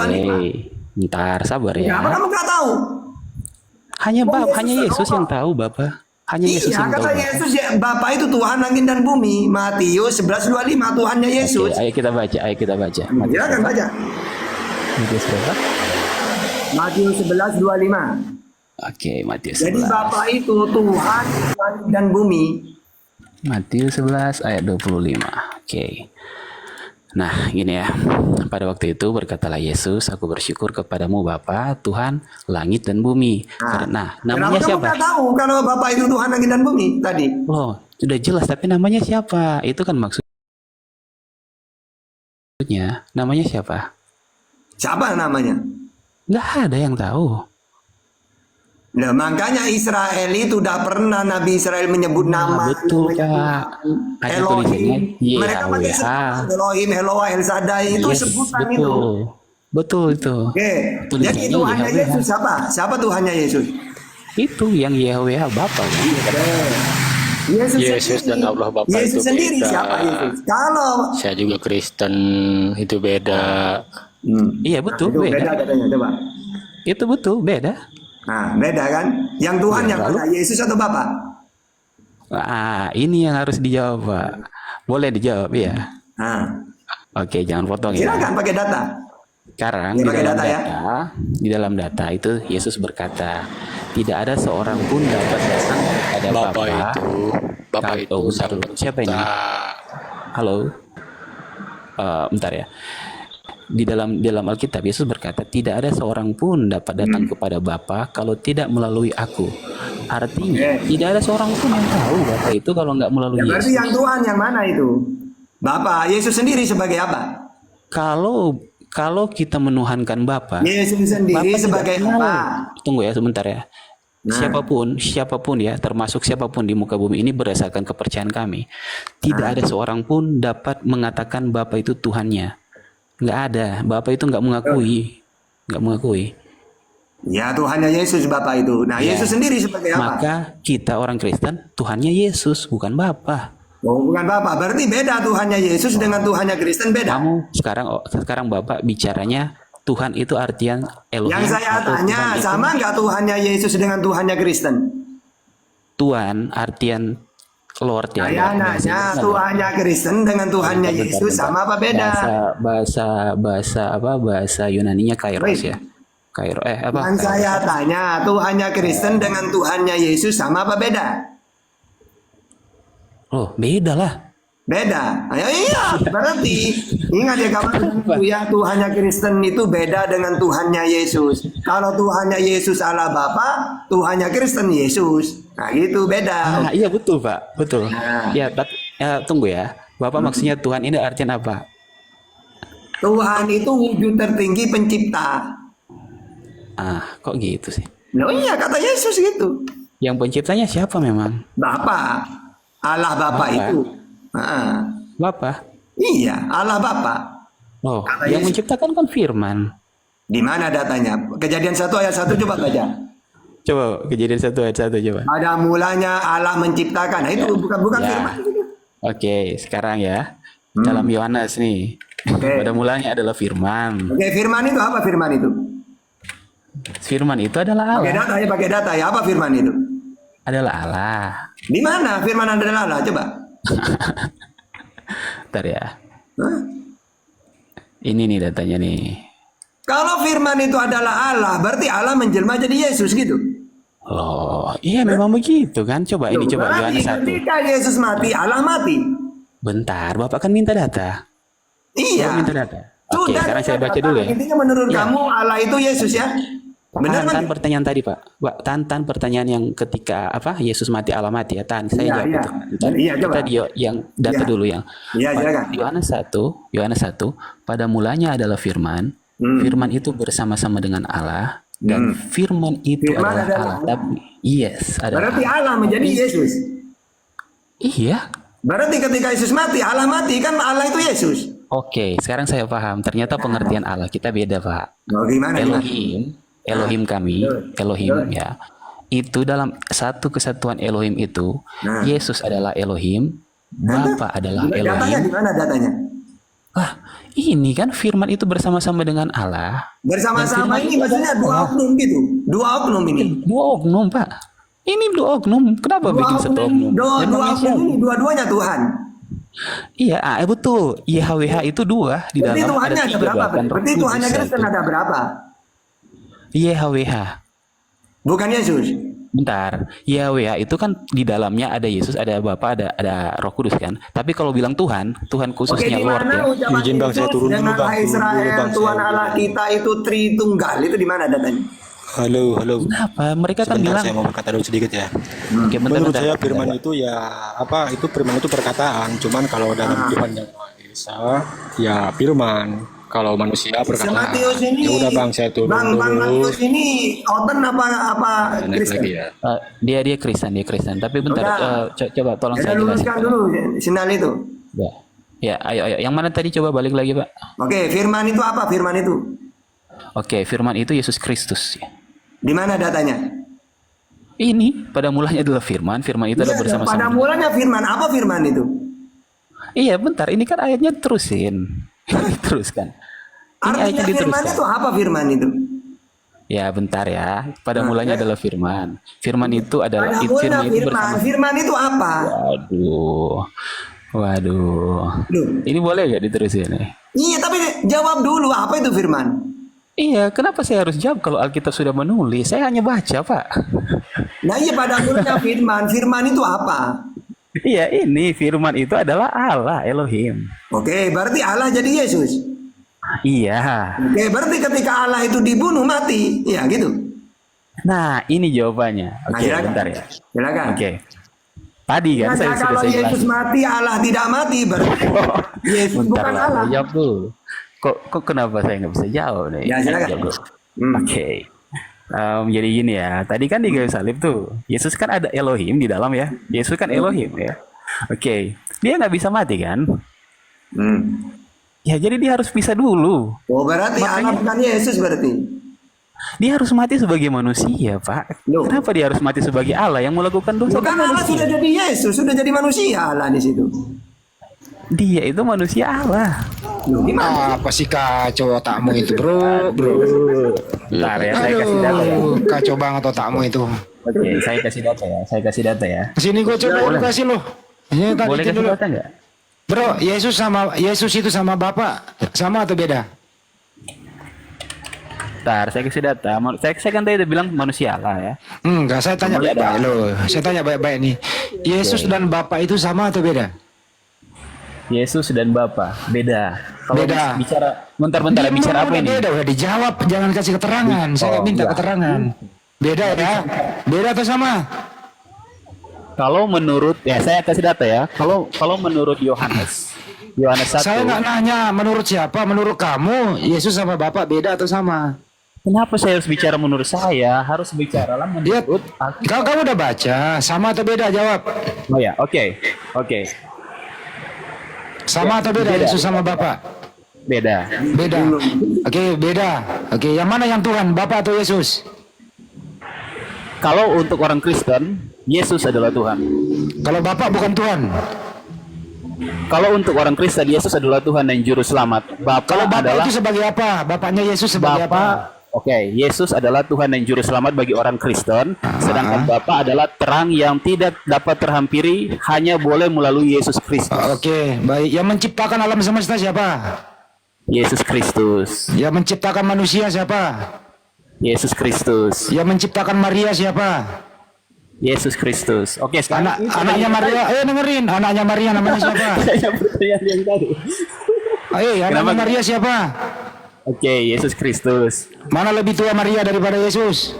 2:5. Ntar sabar ya. Kenapa kamu nggak tahu? Hanya Oh, hanya Yesus yang tahu, Bapak. Hanya Yesus Iya, yang tahu, kata Bapak. Yesus ya, Bapa itu Tuhan langit dan bumi. Matius 11:25, Tuhannya Oke, Yesus. ayo kita baca, ayo kita baca. Matius Silakan berapa? baca. Matius berapa? Matius 11:25. Oke, Matius Jadi 11. Bapa itu Tuhan langit dan bumi. Matius 11 ayat 25. Oke. Nah, gini ya. Pada waktu itu berkatalah Yesus, aku bersyukur kepadamu Bapa, Tuhan langit dan bumi. Nah, namanya Kenapa kamu siapa? nggak tahu kalau Bapa itu Tuhan langit dan bumi tadi? Oh, sudah jelas, tapi namanya siapa? Itu kan maksudnya. Namanya siapa? Siapa namanya? Nggak ada yang tahu. Nah, makanya Israel itu tidak pernah Nabi Israel menyebut nama. Betul, Pak. Ada tulisannya Elohim. Mereka pakai YHWH. sebutan Elohim, Eloah, El Shaddai itu Yes, sebutan betul. itu. Betul itu. Oke. Jadi Tulisannya Tuhannya YHWH. Yesus siapa? Siapa Tuhannya Yesus? Itu yang YHWH Bapak kan? Yesus dan Allah Bapa Yesus itu sendiri beda. siapa Yesus? Kalau Saya juga Kristen, itu beda. Iya betul, itu beda beda. katanya, coba. Itu betul, beda. Nah, beda kan? Yang Tuhan yang mana? Yesus atau Bapa? Ini yang harus dijawab, Pak. Boleh dijawab ya? Nah, Oke, jangan potong ya. silakan pakai data. Sekarang Ya, di pakai dalam data ya. di dalam data itu Yesus berkata, tidak ada seorang pun dapat datang kepada Bapa. Bapak itu Oh, sang bentar. Siapa ini? pencipta. Halo. Bentar ya. Di dalam Alkitab Yesus berkata, tidak ada seorang pun dapat datang kepada Bapa kalau tidak melalui aku. Artinya tidak ada seorang pun yang tahu Bapa itu kalau nggak melalui Ya, berarti Yesus. yang Tuhan yang mana itu? Bapa. Yesus sendiri sebagai apa? Kalau kita menuhankan Bapa, Yesus sendiri Bapa tidak sebagai kenal. apa? Tunggu ya sebentar ya. Nah. Siapapun ya, termasuk siapapun di muka bumi ini berdasarkan kepercayaan kami, tidak ada seorang pun dapat mengatakan Bapa itu Tuhannya. Nggak ada. Bapa itu nggak mengakui. Ya, Tuhannya Yesus Bapa itu. Nah, Ya. Yesus sendiri sebagai apa? Maka kita orang Kristen Tuhannya Yesus, bukan Bapa. Oh, bukan Bapa. Berarti beda Tuhannya Yesus dengan Tuhannya Kristen beda. Kamu sekarang Bapak bicaranya Tuhan itu artian Elohim. Yang saya atau tanya, Tuhan itu sama nggak Tuhannya Yesus dengan Tuhannya Kristen? Tuhan artian Lord ya. Saya nanya, Tuhannya Kristen dengan Tuhannya Bentar, Yesus bentar. sama apa beda? Bahasa Yunaninya Kairos ya. Kairo apa? Yang saya tanya, Tuhannya Kristen dengan Tuhannya Yesus sama apa beda? Oh, beda lah. Beda. Ya, iya, berarti ingat ya kawan, ya Tuhannya Kristen itu beda dengan Tuhannya Yesus. Kalau Tuhannya Yesus Allah Bapa, Tuhannya Kristen Yesus. Nah, gitu beda. Iya betul, Pak. Betul. Nah. Ya, tunggu ya. Bapak maksudnya Tuhan ini artian apa? Tuhan itu wujud tertinggi pencipta. Kok gitu sih? Loh iya, kata Yesus gitu. Yang penciptanya siapa memang? Bapa, Allah Bapa Bapa. itu. Ah, Bapak. iya, Allah Bapa. Oh, Kata yang Yesus. menciptakan kan Firman. Di mana datanya? Kejadian 1 ayat 1 coba baca. Coba Kejadian 1 ayat 1 coba. Pada mulanya Allah menciptakan. Nah, itu bukan Ya. firman. Oke, sekarang ya. Dalam Yohanes nih. Oke. Pada mulanya adalah Firman. Oke, firman itu apa firman itu? Firman itu adalah Pakai Allah. data ya, pakai data ya. Apa firman itu? Adalah Allah. Di mana firman adalah Allah? Coba. Bentar ya. Hah? Ini nih datanya nih. Kalau firman itu adalah Allah, berarti Allah menjelma jadi Yesus gitu. Oh, iya memang begitu kan. Coba ini coba Berarti Yohanes 1. ketika Yesus mati, Allah mati. Bentar, Bapak kan minta data. Iya. Bapak minta data. Oke, Sudah, sekarang saya baca data. dulu ya. Intinya menurut Iya. kamu Allah itu Yesus ya? Benar Tahan kan? pertanyaan tadi Pak. Tahan pertanyaan yang ketika apa Yesus mati Allah mati ya. Tahan saya Iya, jawab iya. itu. Bentar, Iya, coba. kita yang data Iya. dulu yang. Iya, silakan. Yohanes 1, pada mulanya adalah Firman. Firman itu bersama-sama dengan Allah dan Firman itu Firman adalah adalah Allah. Tapi adalah Berarti Allah. Allah menjadi Yesus. Iya. Berarti ketika Yesus mati, Allah mati kan Allah itu Yesus. Oke, sekarang saya paham. Ternyata pengertian Allah kita beda, Pak. Oh, gimana? Elohim kami, Elohim Betul. ya. Itu dalam satu kesatuan Elohim itu, Nah. Yesus adalah Elohim, Bapa adalah Datanya Elohim. di mana datanya? Ah, ini kan firman itu bersama-sama dengan Allah. Bersama-sama Dan ini maksudnya dua oknum gitu. Dua oknum ini. Dua oknum, Pak. Ini dua oknum. Kenapa Dua bikin satu oknum? dua Emangnya oknum siapa? ini dua-duanya Tuhan. Iya, betul. YHWH itu dua di Berarti dalam Tuhannya ada tiga berapa? bahkan Roh Berarti Kudus Tuhannya Kristen satu. ada berapa? YHWH. Bukan Yesus. Bentar, YHWH itu kan di dalamnya ada Yesus, ada Bapa, ada Roh Kudus kan. Tapi kalau bilang Tuhan, Tuhan Oke, khususnya di Lord mana ya. ucapan Izin bang, saya Yesus turun dulu, dengan bang. Hai Turun dulu, Israel, bang. Tuhan Saya Allah kita itu Tritunggal. Itu di mana datanya? Halo. Kenapa? Mereka kan Sebentar, bilang, saya mau berkata dulu sedikit ya. oke, Menurut bentar. saya firman itu ya apa? Itu firman itu perkataan. Cuman kalau dalam Tuhan yang Maha Esa, ya firman. Kalau manusia berkata, Matius ini. ya udah bang, saya turun Bang dulu. Matius ini Oten apa Naik Kristen? lagi ya. Dia Kristen. Tapi bentar, Udah. coba tolong Kita saya jelasin. luruskan dulu sinyal itu. Ya, ayo. Yang mana tadi coba balik lagi, Pak? Oke, firman itu apa? Firman itu Oke, firman itu Yesus Kristus. di mana datanya? Ini pada mulanya adalah firman itu adalah Iya, bersama-sama. pada mulanya firman apa firman itu? Iya, bentar. Ini kan ayatnya terusin. Teruskan. Ini Artinya ayatnya firman diteruskan. itu apa firman itu? Ya, bentar ya. Pada mulanya adalah firman. Firman itu adalah Pada mulanya firman itu firman. bersama. Firman itu apa? Waduh. Loh, Ini boleh gak diterusin nih? iya, tapi jawab dulu apa itu firman? Iya, kenapa saya harus jawab kalau Alkitab sudah menulis? Saya hanya baca, Pak. Nah, iya pada mulanya firman. Firman itu apa? Iya, ini firman itu adalah Allah, Elohim. Oke, berarti Allah jadi Yesus. Iya. Oke, berarti ketika Allah itu dibunuh mati, ya gitu. Nah, ini jawabannya. Nah, Oke, silakan. bentar ya. Silakan. Oke. Tadi kan Nah, saya sudah kalau saya Yesus jelasin. mati, Allah tidak mati, berarti Yesus Bentar bukan lah, Allah. saya jawab dulu. Kok kenapa saya nggak bisa jawab nih? Ya, silakan. Jawab dulu. Hmm. Oke. Jadi gini ya. Tadi kan di kayu salib tuh, Yesus kan ada Elohim di dalam ya. Yesus kan Elohim ya. Oke. Dia nggak bisa mati kan? Hmm. Ya jadi dia harus pisah dulu. Oh, berarti Allah bukan Yesus berarti. Dia harus mati sebagai manusia, Pak. Loh. Kenapa dia harus mati sebagai Allah yang melakukan dosa? Bukan kan Allah manusia. sudah jadi Yesus, sudah jadi manusia Allah di situ. Dia itu manusia Allah. Loh, gimana? Apa sih kacau otakmu itu bro? Bentar ya, saya kasih data ya. Aduh, kacau banget otakmu itu. Oke, saya kasih data ya. Sini gue coba Boleh. kasih lo. Ini tadi Boleh itu kasih dulu. data nggak? Bro, Yesus itu sama Bapak sama atau beda? Bentar, saya kasih data. Saya kan tadi udah bilang manusia Allah ya. Enggak, saya tanya baik-baik lo. Saya tanya baik-baik nih. Yesus dan Bapak itu sama atau beda? Yesus dan Bapa beda. Kalau Beda. bicara, bentar ya, bicara apa Udah ini? Beda, udah dijawab. Jangan kasih keterangan. Saya nggak minta iya. keterangan. Beda ya? Beda atau sama? Kalau menurut saya kasih data ya. Kalau menurut Yohanes 1. Saya nggak nanya menurut siapa. Menurut kamu, Yesus sama Bapak beda atau sama? Kenapa saya harus bicara menurut saya? Harus bicara lah Dia, menurut kamu udah baca, sama atau beda? Jawab. Oh ya, oke. Sama atau beda, Beda. Yesus sama Bapak? Beda. Beda. Oke, beda. Oke, yang mana yang Tuhan, Bapak atau Yesus? Kalau untuk orang Kristen, Yesus adalah Tuhan. Kalau Bapak bukan Tuhan. Kalau untuk orang Kristen, Yesus adalah Tuhan dan juru selamat. Bapa Kalau Bapak adalah itu sebagai apa? Bapaknya Yesus sebagai apa? Oke, Yesus adalah Tuhan dan juru selamat bagi orang Kristen, sedangkan Bapa adalah terang yang tidak dapat terhampiri, hanya boleh melalui Yesus Kristus. Oke, baik. Yang menciptakan alam semesta siapa? Yesus Kristus. Yang menciptakan manusia siapa? Yesus Kristus. Yang menciptakan Maria siapa? Yesus Kristus. Oke, sekarang Anaknya Maria, dengerin. Anaknya Maria namanya siapa? pertanyaan yang tadi. Anaknya Kenapa? Maria siapa? Oke, Yesus Kristus. Mana lebih tua Maria daripada Yesus?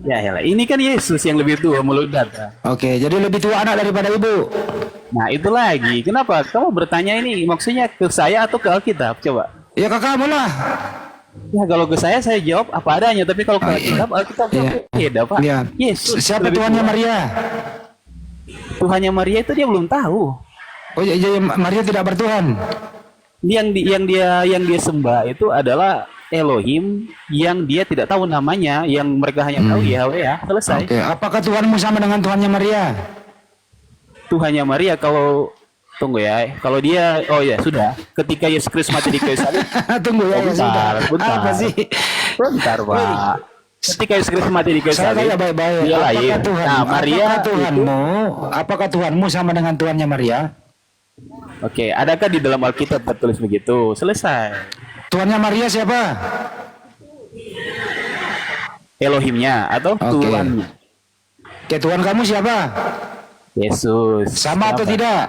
Ya, ini kan Yesus yang lebih tua mulut data. Oke, jadi lebih tua anak daripada ibu. Nah, itu lagi. Kenapa kamu bertanya ini? Maksudnya ke saya atau ke Alkitab? Coba. Ya kakakmu lah. Ya, kalau ke saya jawab apa adanya. Tapi kalau ke Alkitab, Iya. beda, Pak. Iya. Yesus. Siapa lebih Tuhannya tua. Maria? Tuhannya Maria itu dia belum tahu. Oh iya, iya, Maria tidak bertuhan. Yang dia sembah itu adalah Elohim yang dia tidak tahu namanya, yang mereka hanya tahu Yahweh ya. Selesai. Oke, apakah Tuhanmu sama dengan Tuhannya Maria? Tuhannya Maria kalau Tunggu ya. Kalau dia, oh ya sudah. Ketika Yesus Kristus mati di kayu salib, Tunggu ya, oh, ya sudah. bentar. Apa sih? Bentar, Pak. Ketika Yesus Kristus mati di kayu Saya salib, tanya baik-baik. dia lahir. Apakah Tuhan, Nah, Maria apakah Tuhanmu sama dengan Tuhannya Maria? Oke, adakah di dalam Alkitab tertulis begitu? Selesai. Tuhannya Maria siapa? Elohimnya atau Oke. Tuhannya? Oke, Tuhan kamu siapa? Yesus. Sama atau Siapa? tidak?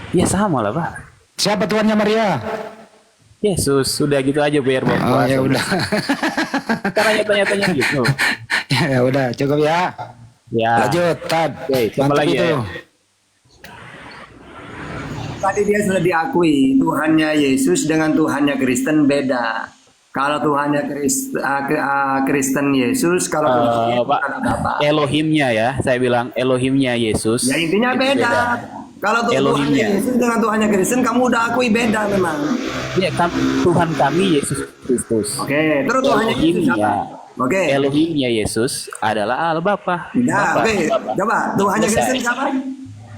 Ya sama lah, Pak. Siapa Tuhannya Maria? Yesus. Sudah gitu aja biar Bapak. Oh ya udah. Karena tanya-tanya gitu. Ya udah, cukup ya. Ya. Lanjut, Tad. Oke, siapa Mantap lagi itu. ya? Tadi dia sudah diakui Tuhannya Yesus dengan Tuhannya Kristen beda. Kalau Tuhannya Kristen Yesus, kalau Tuhannya Pak, bukan Bapa. Elohimnya ya, saya bilang Elohimnya Yesus. Ya intinya itu beda. Kalau Tuhannya Elohimnya. Yesus dengan Tuhannya Kristen, kamu udah akui beda memang. Ya, Tuhan kami Yesus Kristus. Oke, terus Tuhannya Yesus Elohimnya, apa? Oke. Elohimnya Yesus adalah Allah Bapa. Nah, Bapa, oke. Bapa. Coba Tuhannya Selesai. Kristen siapa?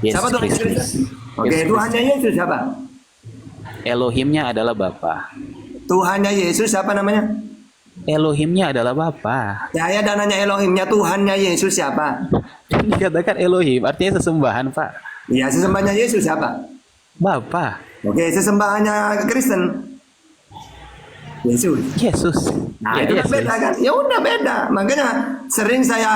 Yesus Siapa Tuhannya Kristus. Kristen? Oke, Yesus Tuhannya Yesus siapa? Elohimnya adalah Bapa. Tuhannya Yesus siapa namanya? Elohimnya adalah Bapa. Saya dan nanya Elohimnya, Tuhannya Yesus siapa? Dikatakan Elohim artinya sesembahan, Pak. Ya, sesembahnya Yesus siapa? Bapa. Oke, sesembahannya Kristen. Yesus. Yesus. Nah, Ya, itu kan Yesus. beda kan? Ya udah beda. Makanya sering saya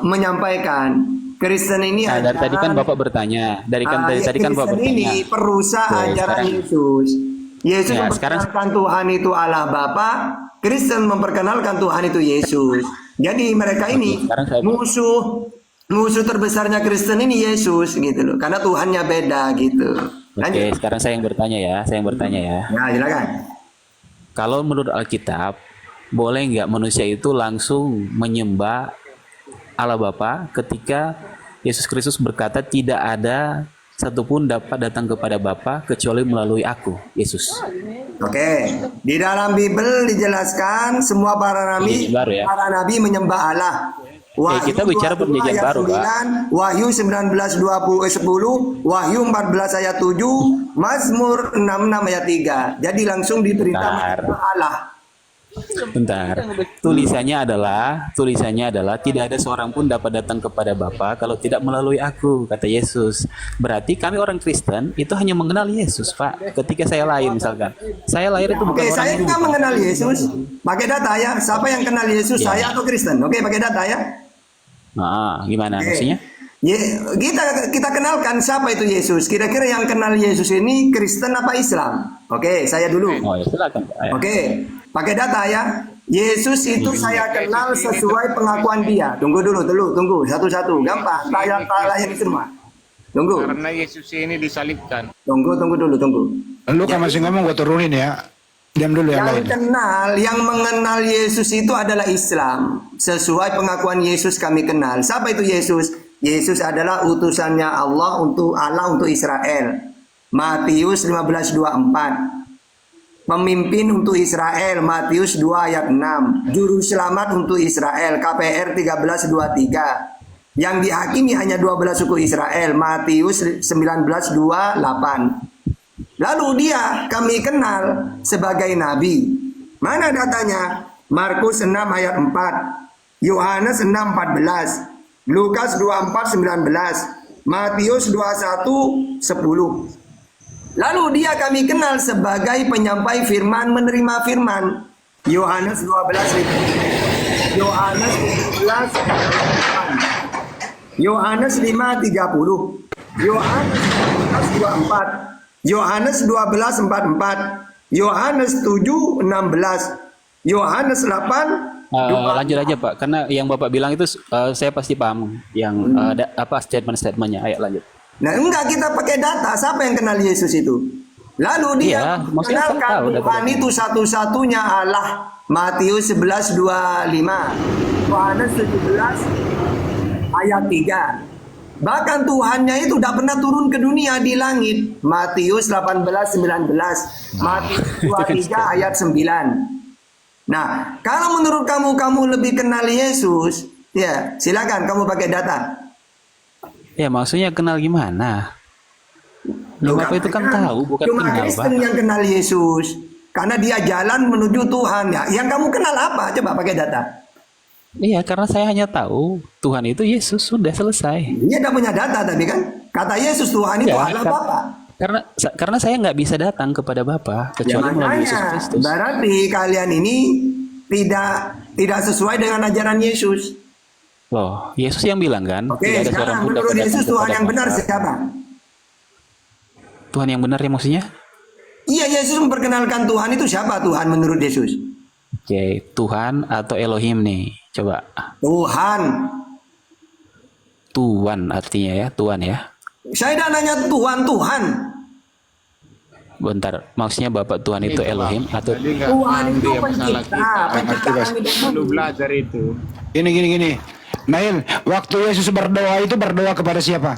menyampaikan Kristen ini Nah, dari tadi kan Bapak bertanya. Dari tadi kan Bapak Kristen bertanya. ini perusak Oke, ajaran sekarang- Yesus. Yesus Ya, memperkenalkan Tuhan itu Allah Bapa, Kristen memperkenalkan Tuhan itu Yesus. Jadi mereka ini sekarang saya- musuh terbesarnya Kristen ini Yesus gitu loh. Karena Tuhannya beda gitu. Oke, Lanjut. sekarang saya yang bertanya ya. Saya yang bertanya ya. Nah, silakan. Kalau menurut Alkitab, boleh nggak manusia itu langsung menyembah Allah Bapa ketika Yesus Kristus berkata tidak ada satupun dapat datang kepada Bapa kecuali melalui aku, Yesus. Oke, di dalam Bible dijelaskan semua para nabi, Perjanjian baru ya? para nabi menyembah Allah. kita bicara 22 perjanjian ayat baru, Pak. 9, Wahyu 19:10, Wahyu 14 ayat 7, Mazmur 66 ayat 3. Jadi langsung diperintah Bentar. menyembah Allah. Bentar. Tulisannya adalah tidak ada seorang pun dapat datang kepada Bapa kalau tidak melalui aku, kata Yesus. Berarti kami orang Kristen itu hanya mengenal Yesus, Pak. Ketika saya lahir misalkan. Saya lahir itu bukan Oke, orang saya Hindu, juga Pak. mengenal Yesus. Pakai data ya. Siapa yang kenal Yesus? Ya. Saya atau Kristen? Oke, pakai data ya. Nah, gimana Oke. maksudnya? Kita kenalkan siapa itu Yesus. Kira-kira yang kenal Yesus ini Kristen apa Islam? Oke, saya dulu. Oh, ya silakan, Pak. Ayo. Oke, pakai data ya. Yesus itu saya kenal sesuai pengakuan dia. Tunggu tunggu satu-satu. Gampang, saya layan semua. Tunggu, Karena Yesus ini disalibkan. tunggu dulu. Lu kan masih ngomong gua turunin ya. Diam dulu yang lain. Yang mengenal Yesus itu adalah Islam. Sesuai pengakuan Yesus kami kenal. Siapa itu Yesus? Yesus adalah utusannya Allah untuk Israel. Matius 15:24. Pemimpin untuk Israel, Matius 2 ayat 6. Juru selamat untuk Israel, KPR 13:23. Yang dihakimi hanya 12 suku Israel, Matius 19:28. Lalu dia kami kenal sebagai nabi. Mana datanya? Markus 6 ayat 4, Yohanes 6:14, Lukas 24:19, Matius 21:10. Lalu dia kami kenal sebagai penyampai firman, menerima firman. Yohanes 12, Yohanes 17, Yohanes 5:30, Yohanes 24, Yohanes 12:44, Yohanes 7:16, Yohanes 8. Lanjut aja, Pak, karena yang Bapak bilang itu saya pasti paham yang statement-statementnya. Ayo lanjut. Nah, enggak, kita pakai data. Siapa yang kenal Yesus itu? Lalu dia Iya, maksudnya saya tahu mengenalkan data-data. Tuhan itu satu-satunya Allah. Matius 11:25, Yohanes 17 ayat 3. Bahkan Tuhannya itu tidak pernah turun ke dunia di langit. Matius 18:19, Matius 23 ayat 9. Nah, kalau menurut kamu lebih kenal Yesus, ya silakan kamu pakai data. Ya maksudnya kenal gimana? Loh, Bapak itu kan katanya tahu, bukan cuma kenal, Pak. Kristen yang kenal Yesus. Karena dia jalan menuju Tuhan ya. Yang kamu kenal apa? Coba pakai data. Iya, karena saya hanya tahu Tuhan itu Yesus, sudah selesai. Dia tidak punya data tapi kan. Kata Yesus Tuhan itu Ya, Allah Bapa. karena saya nggak bisa datang kepada Bapa Ya kecuali melalui Yesus makanya Kristus. berarti kalian ini tidak sesuai dengan ajaran Yesus. Loh, Yesus yang bilang kan, Oke, tidak ada seorang sekarang pun menurut dapat datang Yesus Tuhan kepada yang benar Bapa. siapa? Tuhan yang benar ya maksudnya? Iya, Yesus memperkenalkan Tuhan itu siapa Tuhan menurut Yesus? Oke, Tuhan atau Elohim nih. Coba. Tuhan. Tuhan artinya ya, Tuhan ya. Saya dah nanya Tuhan. Bentar, maksudnya Bapak Tuhan itu Elohim atau Jadi nggak Tuhan paham itu dia masalah pencipta. kita. Penciptaan hidup. Lu belajar itu. Gini. Nail, waktu Yesus berdoa itu berdoa kepada siapa?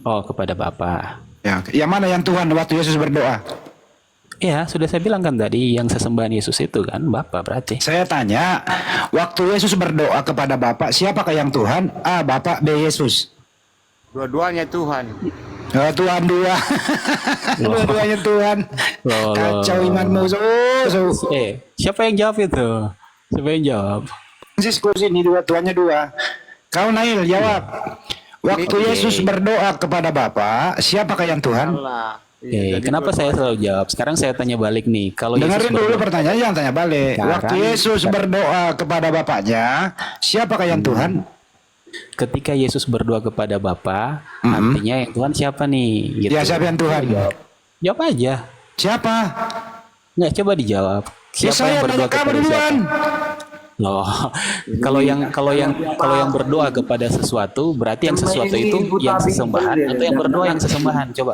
oh kepada Bapa. Ya, yang mana yang Tuhan waktu Yesus berdoa? Ya, sudah saya bilang kan tadi yang sesembahan Yesus itu kan Bapa berarti. Saya tanya, waktu Yesus berdoa kepada Bapa, siapakah yang Tuhan? A. Bapa, B. Yesus. Dua-duanya Tuhan. Oh, Tuhan dua. Dua-duanya Tuhan. Loh. Kacau imanmu. Siapa yang jawab itu? Siapa yang jawab? Diskusi ini dua, Tuhannya dua. Kau Nail, jawab. Waktu Oke. Yesus berdoa kepada Bapa, siapakah yang Tuhan? Allah. Kenapa saya selalu jawab? Sekarang saya tanya balik nih. Kalau Yesus Dengerin dulu berdoa- pertanyaan, jangan tanya balik. Sekarang- Waktu Yesus berdoa kepada Bapaknya, siapakah yang Tuhan? ketika Yesus berdoa kepada Bapa, artinya yang Tuhan siapa nih? Gitu. Ya, siapa yang Tuhan? Jawab aja. Siapa? Nggak, coba dijawab. Ya, saya nanya kamu duluan. Loh, kalau yang berdoa kepada sesuatu, berarti yang sesuatu itu yang sesembahan atau yang berdoa yang sesembahan? Coba.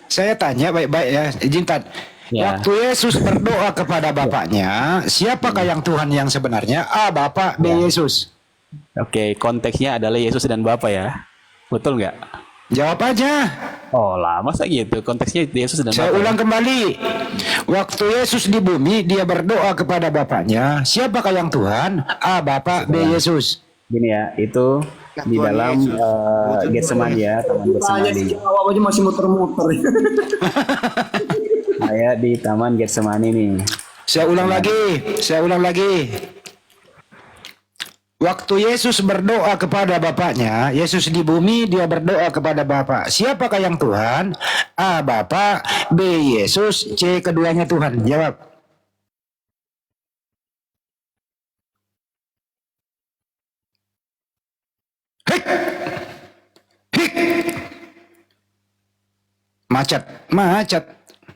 Saya tanya baik-baik ya, izinkan. Ya. Waktu Yesus berdoa kepada Bapaknya, siapakah yang Tuhan yang sebenarnya? A. Bapa, B. Yesus. Oke, konteksnya adalah Yesus dan Bapa ya. Betul nggak? Jawab aja. Oh lah, masa gitu? Konteksnya Yesus dan Saya Bapa. ulang kembali. Waktu Yesus di bumi, dia berdoa kepada Bapaknya. Siapakah yang Tuhan? A. Bapa, B. Yesus. Gini ya, itu di Tuhan dalam Yesus. Getsemani ya, taman Tanya Getsemani. sih, awak aja masih muter-muter. Saya di taman Getsemani nih. Saya ulang lagi. Waktu Yesus berdoa kepada Bapaknya, Yesus di bumi, dia berdoa kepada Bapa. Siapakah yang Tuhan? A. Bapa, B. Yesus, C. Keduanya Tuhan. Jawab. Hik! Hik! Macet.